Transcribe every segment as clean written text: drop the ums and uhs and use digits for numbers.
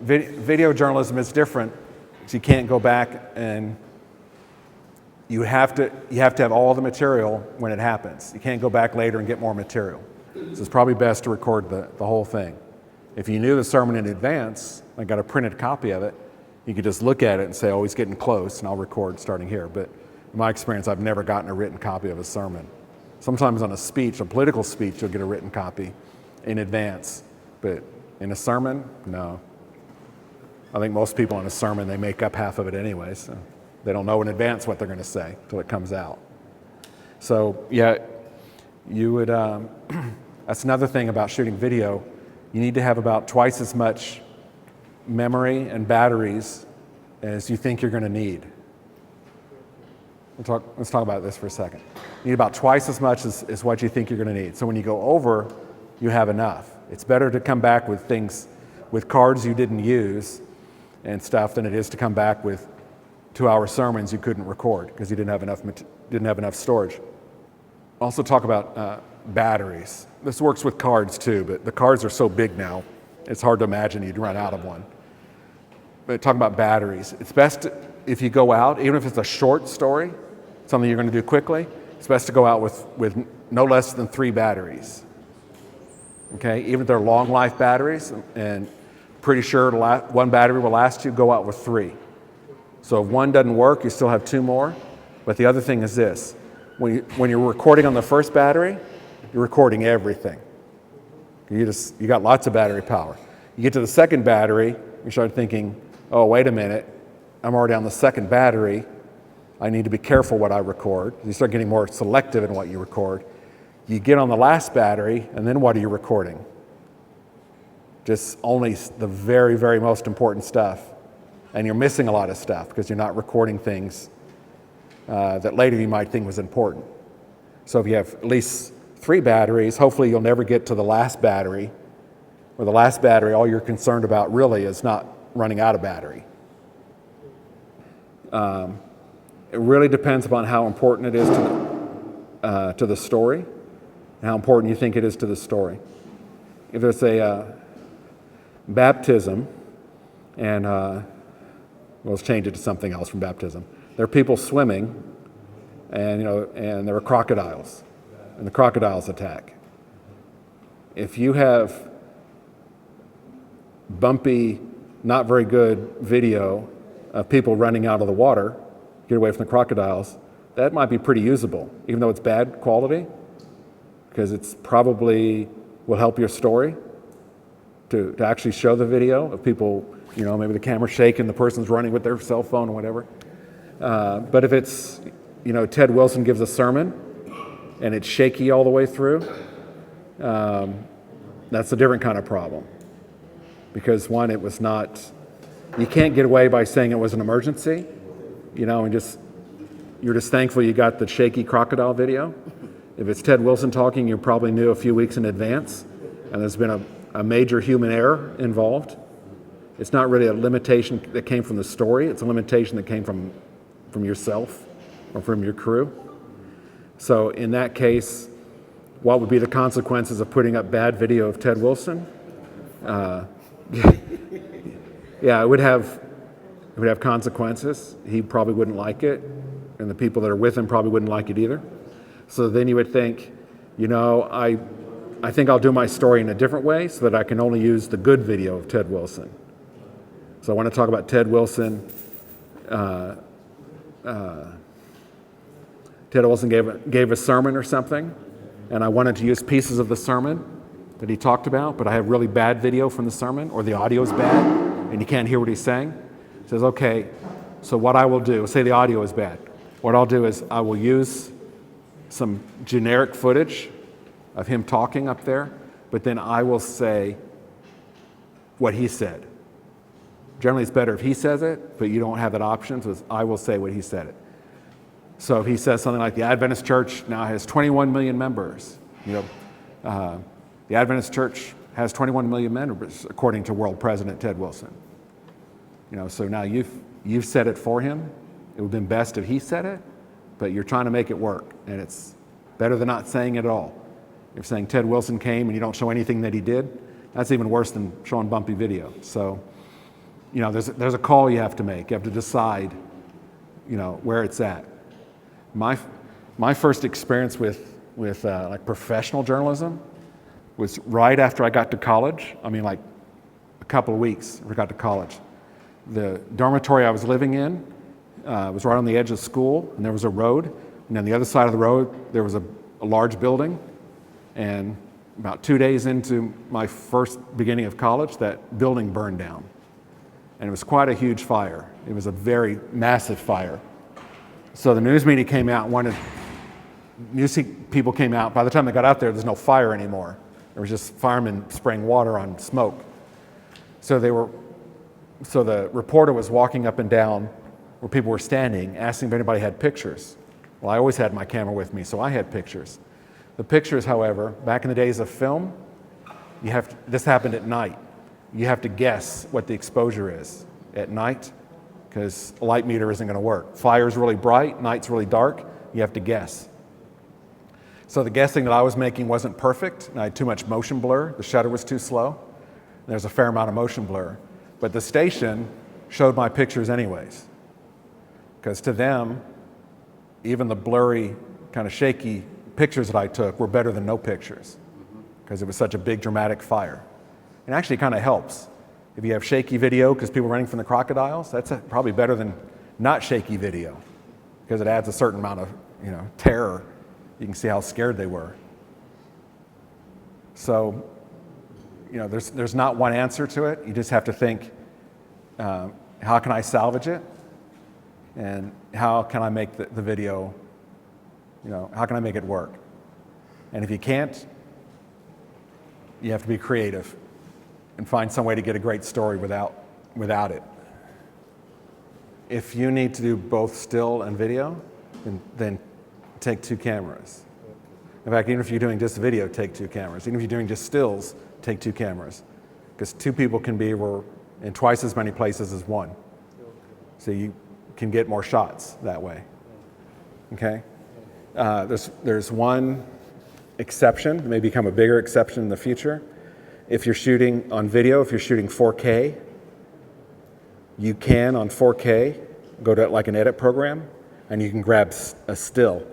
Video journalism is different. So you can't go back, and you have to have all the material when it happens. You can't go back later and get more material. So it's probably best to record the whole thing. If you knew the sermon in advance, I got a printed copy of it, you could just look at it and say, oh, he's getting close, and I'll record starting here. But in my experience, I've never gotten a written copy of a sermon. Sometimes on a speech, a political speech, you'll get a written copy in advance. But in a sermon, no. I think most people in a sermon, they make up half of it anyway, so they don't know in advance what they're going to say until it comes out. So, yeah, you would, that's another thing about shooting video. You need to have about twice as much memory and batteries as you think you're going to need. Let's talk about this for a second. You need about twice as much as what you think you're going to need. So when you go over, you have enough. It's better to come back with things, with cards you didn't use and stuff, than it is to come back with 2-hour sermons you couldn't record because you didn't have enough storage. Also talk about batteries. This works with cards too, but the cards are so big now, it's hard to imagine you'd run out of one. But talk about batteries. It's best if you go out, even if it's a short story, something you're going to do quickly, it's best to go out with no less than 3 batteries. Okay, even if they're long life batteries, and pretty sure one battery will last you, go out with 3. So if one doesn't work, you still have 2 more. But the other thing is this, when you're recording on the first battery, you're recording everything. You got lots of battery power. You get to the second battery, you start thinking, oh, wait a minute, I'm already on the second battery. I need to be careful what I record. You start getting more selective in what you record. You get on the last battery, and then what are you recording? Just only the very, very most important stuff. And you're missing a lot of stuff because you're not recording things that later you might think was important. So if you have at least 3 batteries, hopefully you'll never get to the last battery, or the last battery, all you're concerned about really is not running out of battery. It really depends upon how important it is to the story, and how important you think it is to the story. If there's a baptism, and let's change it to something else from baptism. There are people swimming, and there are crocodiles, and the crocodiles attack. If you have bumpy, not very good video of people running out of the water, get away from the crocodiles, that might be pretty usable, even though it's bad quality, because it's probably will help your story to actually show the video of people, maybe the camera's shaking, the person's running with their cell phone or whatever. But if it's, Ted Wilson gives a sermon and it's shaky all the way through, that's a different kind of problem. Because one, it was not, you can't get away by saying it was an emergency, and you're just thankful you got the shaky crocodile video. If it's Ted Wilson talking, you probably knew a few weeks in advance, and there's been a major human error involved. It's not really a limitation that came from the story, it's a limitation that came from yourself or from your crew. So in that case, what would be the consequences of putting up bad video of Ted Wilson? Yeah, it would have consequences. He probably wouldn't like it, and the people that are with him probably wouldn't like it either. So then you would think, I think I'll do my story in a different way so that I can only use the good video of Ted Wilson. So I want to talk about Ted Wilson. Ted Wilson gave a sermon or something, and I wanted to use pieces of the sermon that he talked about, but I have really bad video from the sermon, or the audio is bad, and you can't hear what he's saying. He says, okay, so what I will do, say the audio is bad. What I'll do is I will use some generic footage of him talking up there, but then I will say what he said. Generally, it's better if he says it, but you don't have that option, so I will say what he said it. So if he says something like, the Adventist Church now has 21 million members, the Adventist Church has 21 million members, according to World President Ted Wilson. So now you've said it for him. It would have been best if he said it, but you're trying to make it work, and it's better than not saying it at all. If saying Ted Wilson came and you don't show anything that he did, that's even worse than showing bumpy video. So there's a call you have to make. You have to decide, where it's at. My first experience with like professional journalism was right after I got to college. I mean, like a couple of weeks after I got to college. The dormitory I was living in was right on the edge of school, and there was a road. And on the other side of the road, there was a large building. And about 2 days into my first beginning of college, that building burned down. And it was quite a huge fire. It was a very massive fire. So the news media came out and news people came out. By the time they got out there, there's no fire anymore. There was just firemen spraying water on smoke. So the reporter was walking up and down where people were standing, asking if anybody had pictures. Well, I always had my camera with me, so I had pictures. The pictures, however, back in the days of film, this happened at night. You have to guess what the exposure is at night, because a light meter isn't going to work. Fire's really bright, night's really dark, you have to guess. So the guessing that I was making wasn't perfect, and I had too much motion blur. The shutter was too slow. There's a fair amount of motion blur. But the station showed my pictures anyways, because to them, even the blurry, kind of shaky pictures that I took were better than no pictures, because it was such a big dramatic fire. And actually it kind of helps. If you have shaky video because people are running from the crocodiles, that's probably better than not shaky video, because it adds a certain amount of terror. You can see how scared they were. So there's not one answer to it. You just have to think, how can I salvage it? And how can I make the video, how can I make it work? And if you can't, you have to be creative and find some way to get a great story without it. If you need to do both still and video, then take 2 cameras. In fact, even if you're doing just video, take 2 cameras. Even if you're doing just stills, take 2 cameras. Because 2 people can be in twice as many places as 1. So you can get more shots that way. Okay? There's one exception, it may become a bigger exception in the future. If you're shooting on video, if you're shooting 4K, you can on 4K go to like an edit program and you can grab a still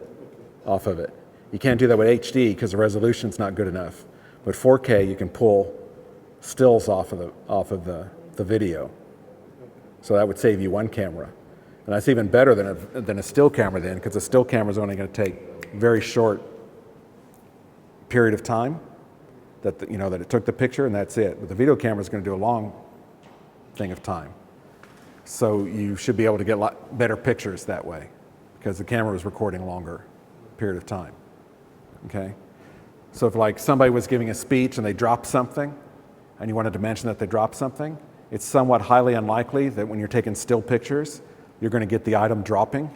off of it. You can't do that with HD because the resolution's not good enough. But 4K, you can pull stills off of the video. So that would save you 1 camera. And that's even better than a still camera then, because a still camera is only going to take a very short period of time that it took the picture, and that's it. But the video camera is going to do a long thing of time. So you should be able to get a lot better pictures that way, because the camera is recording a longer period of time. Okay? So if like somebody was giving a speech and they dropped something, and you wanted to mention that they dropped something, it's somewhat highly unlikely that when you're taking still pictures, you're going to get the item dropping.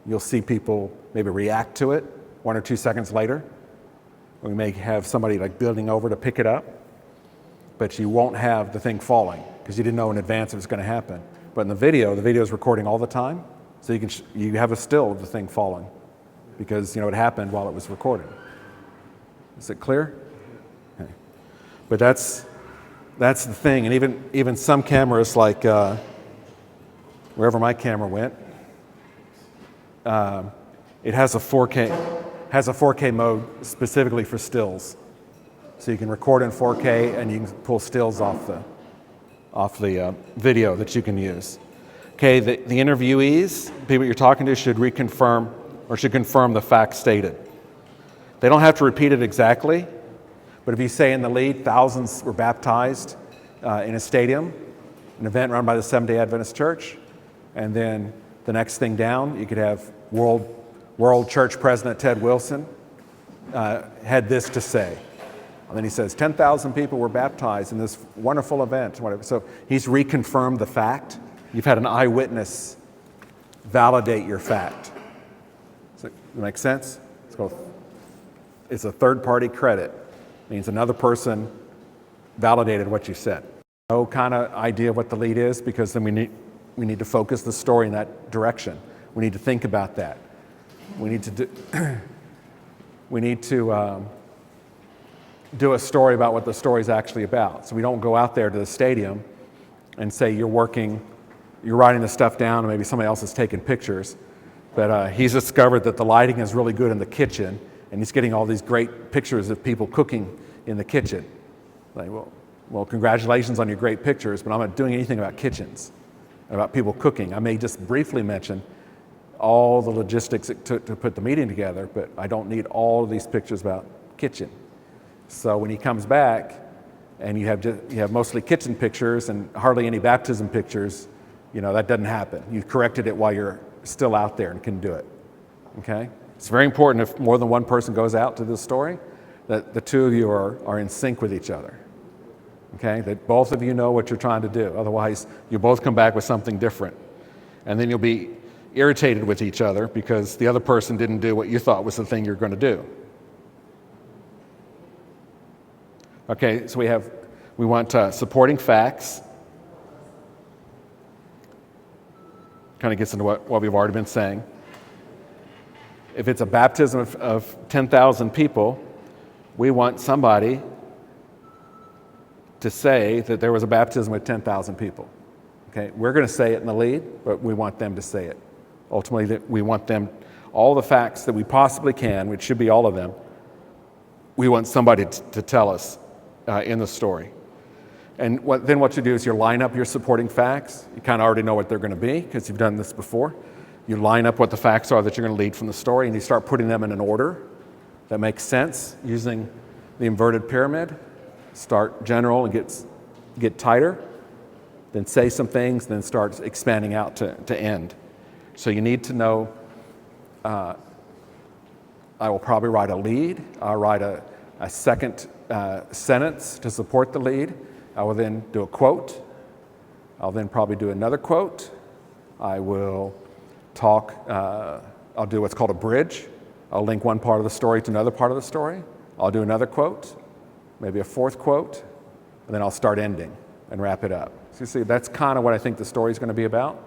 You'll see people maybe react to it 1 or 2 seconds later. We may have somebody like building over to pick it up, but you won't have the thing falling because you didn't know in advance it was going to happen. But in the video is recording all the time, so you have a still of the thing falling because it happened while it was recording. Is it clear? Okay. But that's the thing, and even some cameras like wherever my camera went, it has a 4K mode specifically for stills, so you can record in 4K and you can pull stills off the video that you can use. Okay, the interviewees, people you're talking to, should confirm the facts stated. They don't have to repeat it exactly, but if you say in the lead, thousands were baptized in a stadium, an event run by the Seventh-day Adventist Church, and then the next thing down, you could have World Church President Ted Wilson had this to say. And then he says, 10,000 people were baptized in this wonderful event, whatever. So he's reconfirmed the fact. You've had an eyewitness validate your fact. Does that make sense? It's a third-party credit. It means another person validated what you said. No kind of idea what the lead is, because then we need to focus the story in that direction. We need to think about that. We need to do a story about what the story is actually about. So we don't go out there to the stadium and say you're writing the stuff down, and maybe somebody else is taking pictures, but he's discovered that the lighting is really good in the kitchen, and he's getting all these great pictures of people cooking in the kitchen. Like, well, congratulations on your great pictures, but I'm not doing anything about kitchens, about people cooking. I may just briefly mention all the logistics it took to put the meeting together, but I don't need all of these pictures about kitchen. So when he comes back and you have mostly kitchen pictures and hardly any baptism pictures, that doesn't happen. You've corrected it while you're still out there and can do it. Okay? It's very important if more than one person goes out to this story that the two of you are in sync with each other. Okay? That both of you know what you're trying to do. Otherwise, you both come back with something different. And then you'll be irritated with each other because the other person didn't do what you thought was the thing you're going to do. Okay, so we want supporting facts. Kind of gets into what we've already been saying. If it's a baptism of 10,000 people, we want somebody to say that there was a baptism with 10,000 people. Okay, we're going to say it in the lead, but we want them to say it. Ultimately, we want them, all the facts that we possibly can, which should be all of them, we want somebody to tell us in the story. And then what you do is you line up your supporting facts. You kind of already know what they're going to be because you've done this before. You line up what the facts are that you're going to lead from the story, and you start putting them in an order that makes sense using the inverted pyramid. Start general and get tighter, then say some things, then start expanding out to end. So you need to know, I will probably write a lead. I'll write a second sentence to support the lead. I will then do a quote. I'll then probably do another quote. I will talk, I'll do what's called a bridge. I'll link one part of the story to another part of the story. I'll do another quote, maybe a fourth quote, and then I'll start ending and wrap it up. So you see, that's kind of what I think the story is going to be about.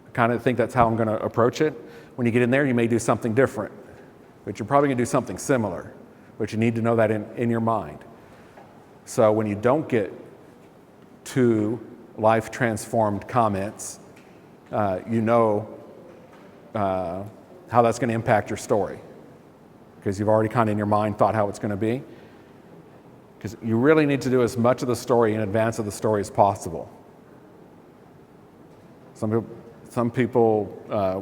I kind of think that's how I'm going to approach it. When you get in there, you may do something different, but you're probably going to do something similar, but you need to know that in your mind. So when you don't get 2 life-transformed comments, you know how that's going to impact your story because you've already kind of in your mind thought how it's going to be. Because you really need to do as much of the story in advance of the story as possible. Some people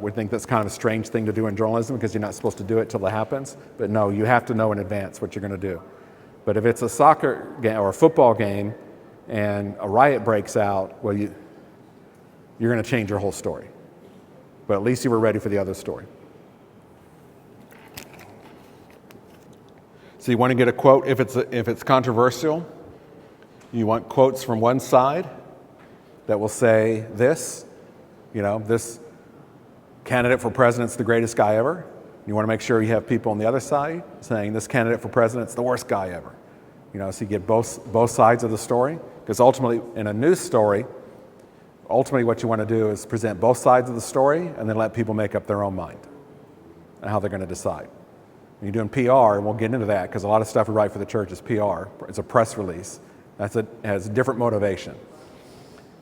would think that's kind of a strange thing to do in journalism because you're not supposed to do it till it happens. But no, you have to know in advance what you're going to do. But if it's a soccer game or a football game and a riot breaks out, well, you're going to change your whole story. But at least you were ready for the other story. So you want to get a quote if it's controversial. You want quotes from one side that will say this, this candidate for president's the greatest guy ever. You want to make sure you have people on the other side saying this candidate for president's the worst guy ever. So you get both sides of the story. Because ultimately, in a news story, what you want to do is present both sides of the story and then let people make up their own mind and how they're going to decide. When you're doing PR, and we'll get into that because a lot of stuff we write for the church is PR. It's a press release. It has a different motivation.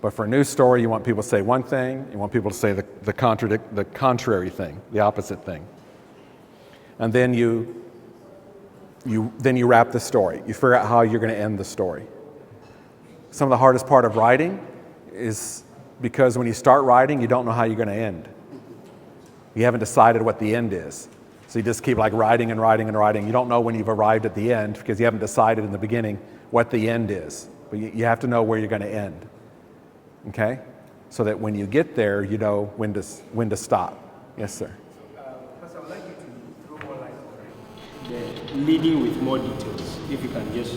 But for a news story, you want people to say one thing. You want people to say the contrary thing, the opposite thing. And then you wrap the story. You figure out how you're going to end the story. Some of the hardest part of writing is because when you start writing, you don't know how you're going to end. You haven't decided what the end is. So you just keep writing and writing and writing. You don't know when you've arrived at the end because you haven't decided in the beginning what the end is. But you have to know where you're going to end. Okay? So that when you get there, you know when to stop. Yes, sir. Pastor, I would like you to throw more light on the leading with more details. If you can just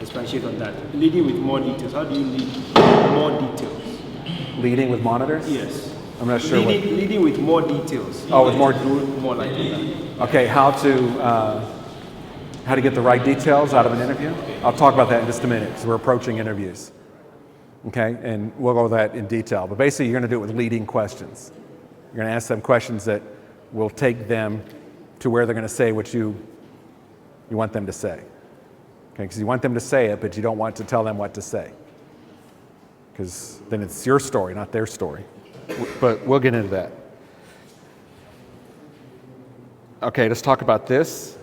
expatiate on that. Leading with more details. How do you lead more details? Leading with monitors? Yes. I'm not sure. Leading with more details. Oh, with more light on that. Okay, how to get the right details out of an interview? I'll talk about that in just a minute because we're approaching interviews. Okay, and we'll go over that in detail. But basically, you're going to do it with leading questions. You're going to ask them questions that will take them to where they're going to say what you want them to say. Okay, because you want them to say it, but you don't want to tell them what to say. because then it's your story, not their story. But we'll get into that. Okay, let's talk about this.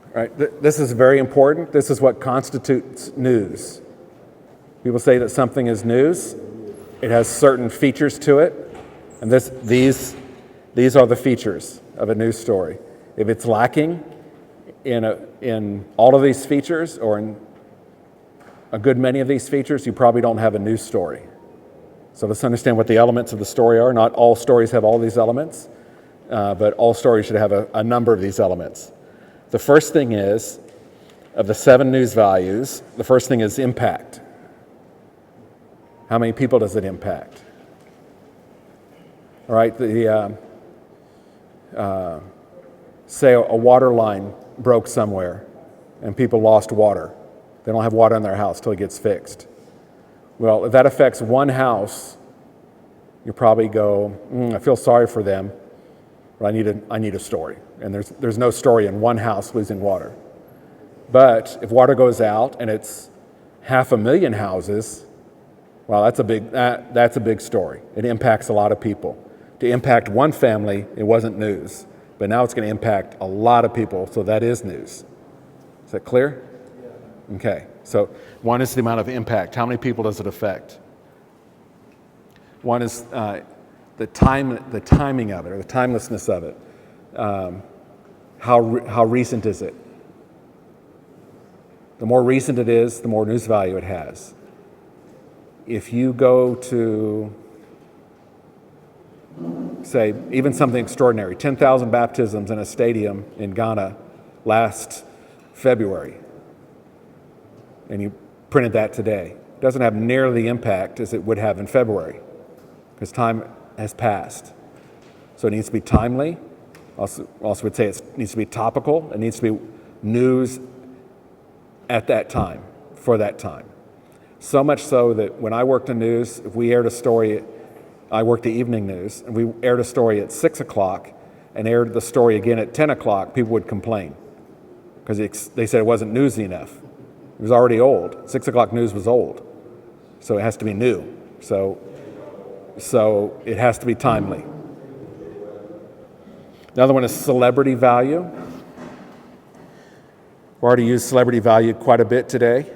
All right, this is very important. This is what constitutes news. People say that something is news. It has certain features to it, and these are the features of a news story. If it's lacking in all of these features, or in a good many of these features, you probably don't have a news story. So let's understand what the elements of the story are. Not all stories have all these elements, but all stories should have a number of these elements. The first thing is, of the 7 news values, the first thing is impact. How many people does it impact? All right, say a water line broke somewhere and people lost water. They don't have water in their house till it gets fixed. Well, if that affects one house, you probably go, I feel sorry for them, but I need a story. And there's no story in one house losing water. But if water goes out and it's 500,000 houses, well, that's a big story. It impacts a lot of people. To impact one family, it wasn't news. But now it's going to impact a lot of people, so that is news. Is that clear? Yeah. Okay, so one is the amount of impact. How many people does it affect? One is the timing of it, or the timelessness of it. How recent is it? The more recent it is, the more news value it has. If you go to, say, even something extraordinary, 10,000 baptisms in a stadium in Ghana last February, and you printed that today, it doesn't have nearly the impact as it would have in February, because time has passed. So it needs to be timely. Also would say it needs to be topical. It needs to be news at that time, for that time. So much so that when I worked in news, if we aired a story, I worked the evening news, and we aired a story at 6 o'clock and aired the story again at 10 o'clock, people would complain because they said it wasn't newsy enough. It was already old. 6 o'clock news was old. So it has to be new. So it has to be timely. Another one is celebrity value. We've already used celebrity value quite a bit today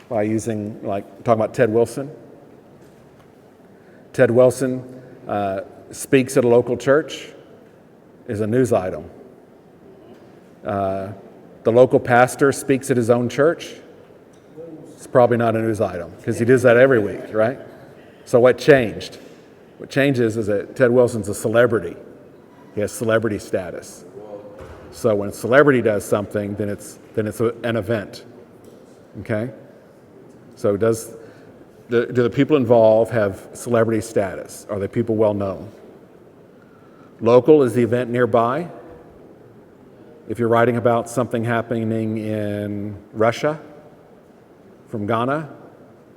by talking about Ted Wilson. Ted Wilson speaks at a local church, is a news item. The local pastor speaks at his own church. It's probably not a news item because he does that every week, right? So what changed? What changes is that Ted Wilson's a celebrity. He has celebrity status. So when a celebrity does something, then it's an event. Okay? So do the people involved have celebrity status? Are the people well known? Local is the event nearby. If you're writing about something happening in Russia from Ghana,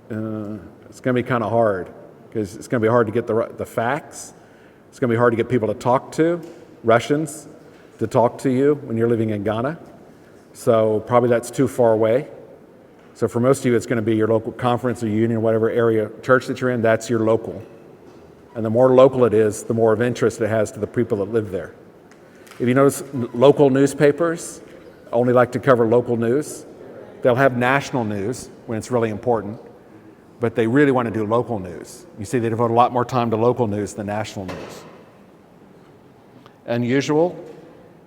it's going to be kind of hard because it's going to be hard to get the facts. It's going to be hard to get people to talk to, Russians, to talk to you when you're living in Ghana. So probably that's too far away. So for most of you, it's going to be your local conference or union or whatever area church that you're in, that's your local. And the more local it is, the more of interest it has to the people that live there. If you notice, local newspapers only like to cover local news. They'll have national news when it's really important, but they really want to do local news. You see, they devote a lot more time to local news than national news. Unusual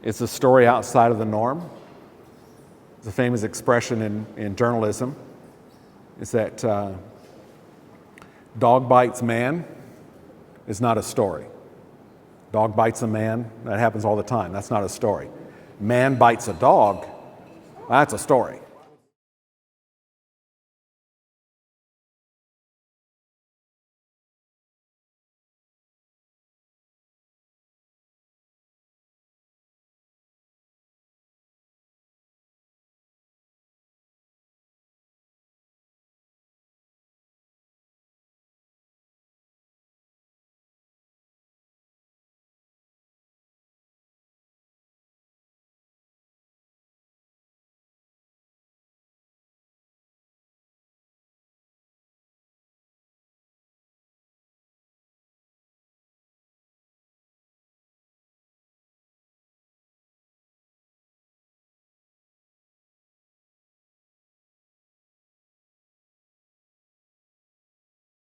is a story outside of the norm. It's a famous expression in journalism, is that dog bites man is not a story. Dog bites a man, that happens all the time. That's not a story. Man bites a dog, that's a story.